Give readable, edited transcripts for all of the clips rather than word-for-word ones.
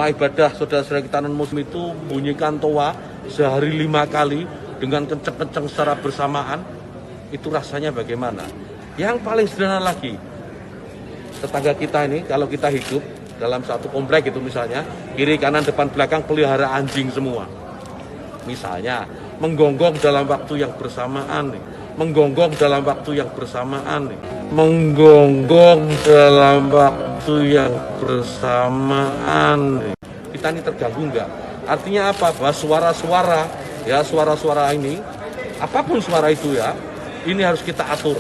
rumah ibadah saudara-saudara kita non-muslim itu bunyikan toa sehari 5 kali dengan kenceng-kenceng secara bersamaan, itu rasanya bagaimana? Yang paling sederhana lagi, tetangga kita ini kalau kita hidup dalam satu komplek itu misalnya, kiri kanan depan belakang pelihara anjing semua. Misalnya menggonggong dalam waktu yang bersamaan nih. Menggonggong dalam waktu yang bersamaan nih. Menggonggong dalam waktu yang bersamaan nih. Kita ini terganggu enggak? Artinya apa? Bahwa suara-suara, ya suara-suara ini, apapun suara itu ya, ini harus kita atur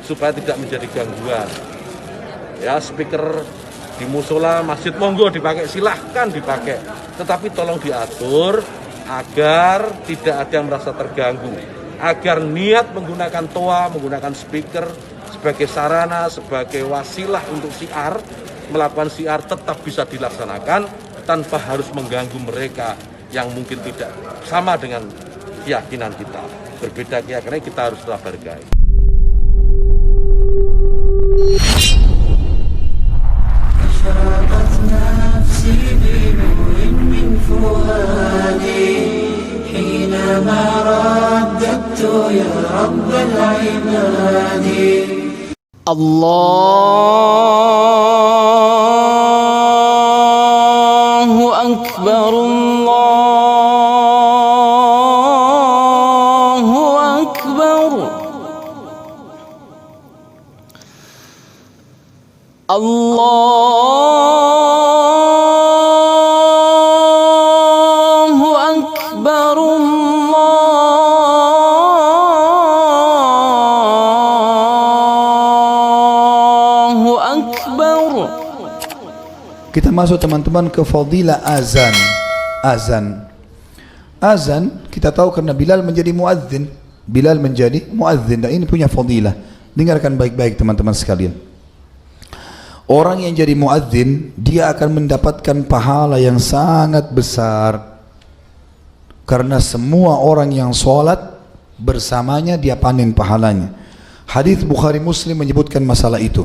supaya tidak menjadi gangguan. Ya, speaker di musola, masjid monggo dipakai, silahkan dipakai. Tetapi tolong diatur agar tidak ada yang merasa terganggu. Agar niat menggunakan toa, menggunakan speaker sebagai sarana, sebagai wasilah untuk syiar, melakukan syiar tetap bisa dilaksanakan tanpa harus mengganggu mereka yang mungkin tidak sama dengan keyakinan kita. Berbeda keyakinan, kita harus tetap hargai. حينما رددت يا رب العباد الله أكبر الله أكبر Kita masuk teman-teman ke fadilah azan. Azan kita tahu karena Bilal menjadi muadzin. Bilal menjadi muadzin dan ini punya fadilah. Dengarkan baik-baik teman-teman sekalian. Orang yang jadi muadzin dia akan mendapatkan pahala yang sangat besar. Karena semua orang yang sholat bersamanya dia panen pahalanya. Hadis Bukhari Muslim menyebutkan masalah itu.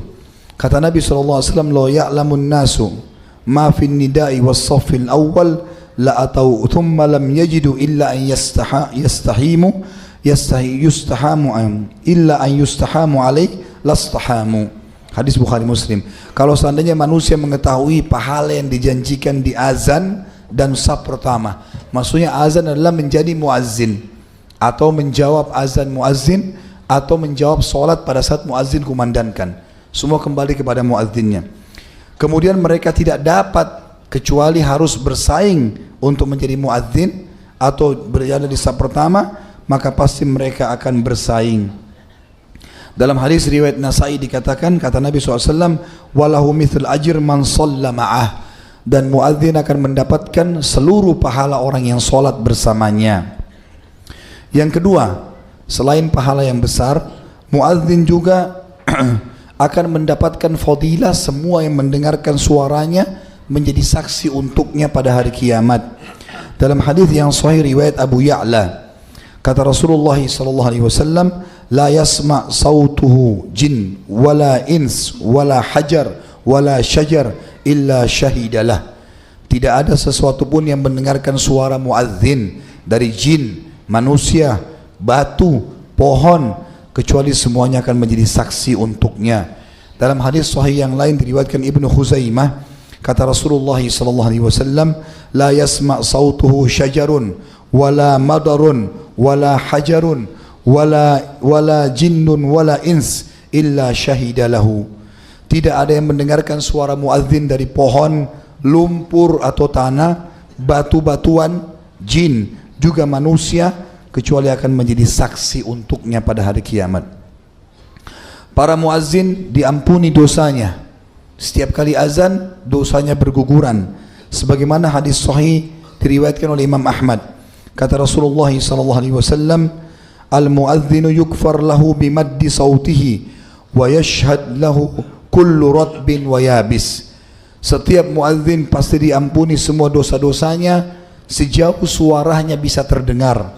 Kata Nabi SAW, "Lo ya'lamun nasu ma fi nidai was saffil awal la atau thumma lam yajidu illa an yustahamu alaih lastahamu." Hadis Bukhari Muslim. Kalau seandainya manusia mengetahui pahala yang dijanjikan di azan dan saf pertama, maksudnya azan adalah menjadi muazzin atau menjawab azan muazzin atau menjawab solat pada saat muazzin kumandangkan, semua kembali kepada muazzinnya. Kemudian mereka tidak dapat kecuali harus bersaing untuk menjadi muadzin atau berada di saf pertama, maka pasti mereka akan bersaing. Dalam hadis riwayat Nasai dikatakan, kata Nabi SAW, walahu mithl ajr man shalla ma'ah, dan muadzin akan mendapatkan seluruh pahala orang yang sholat bersamanya. Yang kedua, selain pahala yang besar, muadzin juga akan mendapatkan fadilah semua yang mendengarkan suaranya menjadi saksi untuknya pada hari kiamat. Dalam hadis yang sahih riwayat Abu Ya'la, kata Rasulullah SAW, la yasma' sautuhu jin wala ins wala hajar wala syajar illa syahidalah. Tidak ada sesuatu pun yang mendengarkan suara muadzin dari jin, manusia, batu, pohon, kecuali semuanya akan menjadi saksi untuknya. Dalam hadis sahih yang lain diriwayatkan Ibnu Khuzaimah, kata Rasulullah SAW, la yasma' sautuhu syajarun wala madarun wala hajarun wala jinnun wala ins illa syahidalahu. Tidak ada yang mendengarkan suara muadzin dari pohon, lumpur atau tanah, batu-batuan, jin, juga manusia, kecuali akan menjadi saksi untuknya pada hari kiamat. Para muazzin diampuni dosanya. Setiap kali azan dosanya berguguran. Sebagaimana hadis sahih diriwayatkan oleh Imam Ahmad. Kata Rasulullah SAW, al-muazzinu yukfar lahu bimaddi sautihi wa yashhad lahu kullu ratbin wa yabis. Setiap muazzin pasti diampuni semua dosa-dosanya sejauh suaranya bisa terdengar,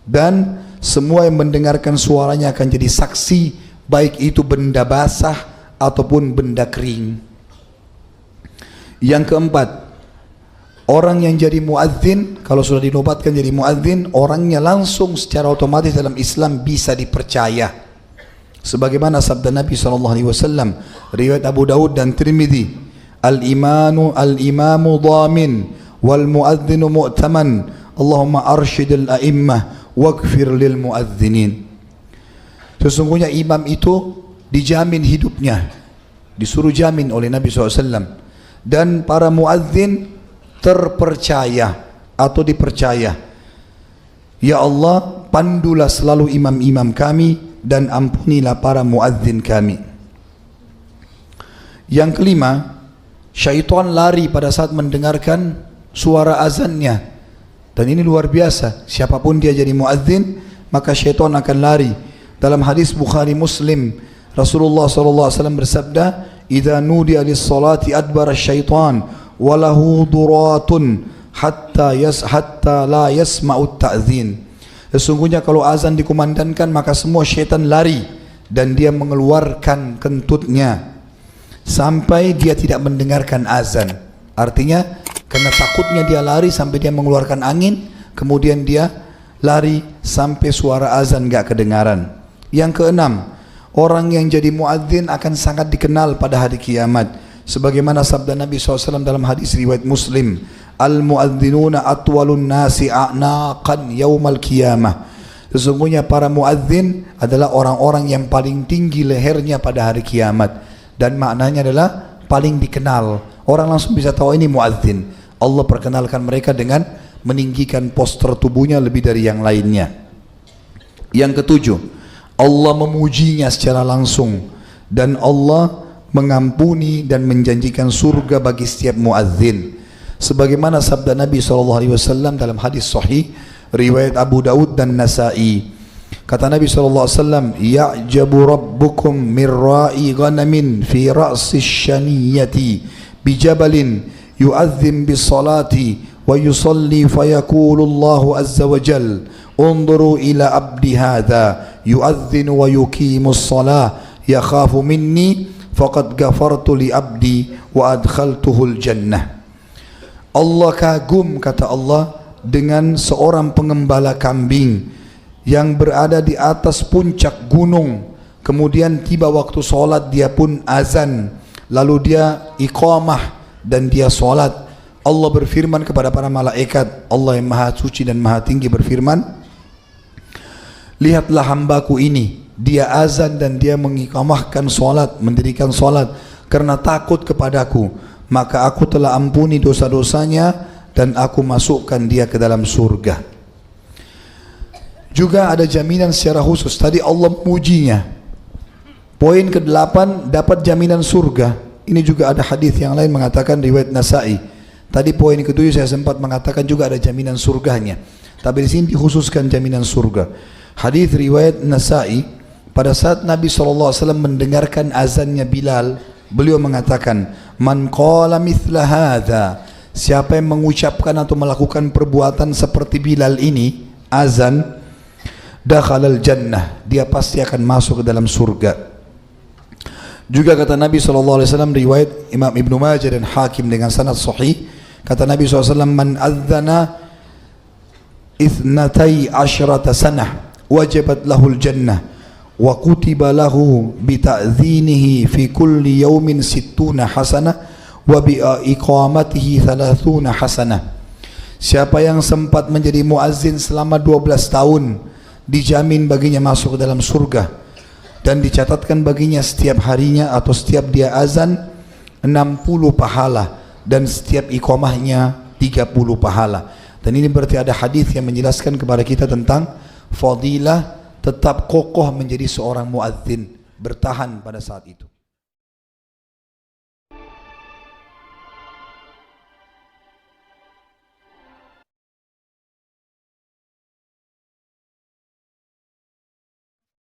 dan semua yang mendengarkan suaranya akan jadi saksi, baik itu benda basah ataupun benda kering. Yang keempat, Orang yang jadi muadzin, kalau sudah dinobatkan jadi muadzin, orangnya langsung secara otomatis dalam Islam bisa dipercaya. Sebagaimana sabda Nabi SAW, riwayat Abu Dawud dan Tirmidzi, al-imamu dhamin wal muadzinu mu'taman, Allahumma arsyidil a'immah waghfir lil muadzinin. Sesungguhnya imam itu dijamin hidupnya, disuruh jamin oleh Nabi SAW, dan para muadzin terpercaya atau dipercaya. Ya Allah, pandulah selalu imam-imam kami dan ampunilah para muadzin kami. Yang kelima, syaitan lari pada saat mendengarkan suara azannya. Dan ini luar biasa, siapapun dia jadi muadzin, maka syaitan akan lari. Dalam hadis Bukhari Muslim, Rasulullah SAW bersabda, "Idza nudiya lis-salati adbara syaitan walahu duratun hatta la yasma'u ta'zin." Sesungguhnya kalau azan dikumandangkan maka semua syaitan lari dan dia mengeluarkan kentutnya sampai dia tidak mendengarkan azan. Artinya karena takutnya dia lari sampai dia mengeluarkan angin, kemudian dia lari sampai suara azan gak kedengaran. Yang keenam, orang yang jadi muadzin akan sangat dikenal pada hari kiamat. Sebagaimana sabda Nabi SAW dalam hadis riwayat Muslim, al-muadzinuna atwalun nasi a'naqan yaumal qiyamah. Sesungguhnya para muadzin adalah orang-orang yang paling tinggi lehernya pada hari kiamat, dan maknanya adalah paling dikenal. Orang langsung bisa tahu ini muadzin. Allah perkenalkan mereka dengan meninggikan poster tubuhnya lebih dari yang lainnya. Yang ketujuh, Allah memujinya secara langsung, dan Allah mengampuni dan menjanjikan surga bagi setiap muadzin. Sebagaimana sabda Nabi SAW dalam hadis sahih riwayat Abu Dawud dan Nasa'i. Kata Nabi SAW, "Ya'jabu rabbukum min ra'i ghanamin fi ra'si syaniyati bijabalin yu'adzim bis salati wa yusalli fayaqulu Allahu azza wa jal unzuru ila abdi hadha yu'adzinu wa yuqimus salah yakhafu minni faqad ghafartu li abdi wa adkhaltuhul jannah." Allah kagum, kata Allah, dengan seorang pengembala kambing yang berada di atas puncak gunung. Kemudian tiba waktu solat, dia pun azan, lalu dia iqamah dan dia solat. Allah berfirman kepada para malaikat, Allah yang maha suci dan maha tinggi berfirman, "Lihatlah hambaku ini, dia azan dan dia mengiqamahkan solat, mendirikan solat karena takut kepadaku, maka aku telah ampuni dosa-dosanya dan aku masukkan dia ke dalam surga." Juga ada jaminan secara khusus. Tadi Allah memujinya. Poin ke-8, dapat jaminan surga. Ini juga ada hadis yang lain mengatakan, riwayat Nasa'i. Tadi poin ke-7 saya sempat mengatakan juga ada jaminan surganya, tapi di sini dikhususkan jaminan surga. Hadis riwayat Nasa'i, pada saat Nabi SAW mendengarkan azannya Bilal, beliau mengatakan, "Man qala mithla hadha," siapa yang mengucapkan atau melakukan perbuatan seperti Bilal ini, azan, dakhalal jannah, dia pasti akan masuk ke dalam surga. Juga kata Nabi SAW, riwayat Imam Ibnu Majah dan Hakim dengan sanad sahih, kata Nabi SAW, "Man adzana 12 sanah wajabat lahul jannah wa kutiba lahu bi ta'dhinihi fi kulli yawmin 60 hasanah wa bi iqamatihi 30 hasanah." Siapa yang sempat menjadi muazzin selama 12 tahun, dijamin baginya masuk ke dalam surga, dan dicatatkan baginya setiap harinya atau setiap dia azan 60 pahala, dan setiap iqamahnya 30 pahala. Dan ini berarti ada hadis yang menjelaskan kepada kita tentang fadilah tetap kokoh menjadi seorang muadzin, bertahan pada saat itu.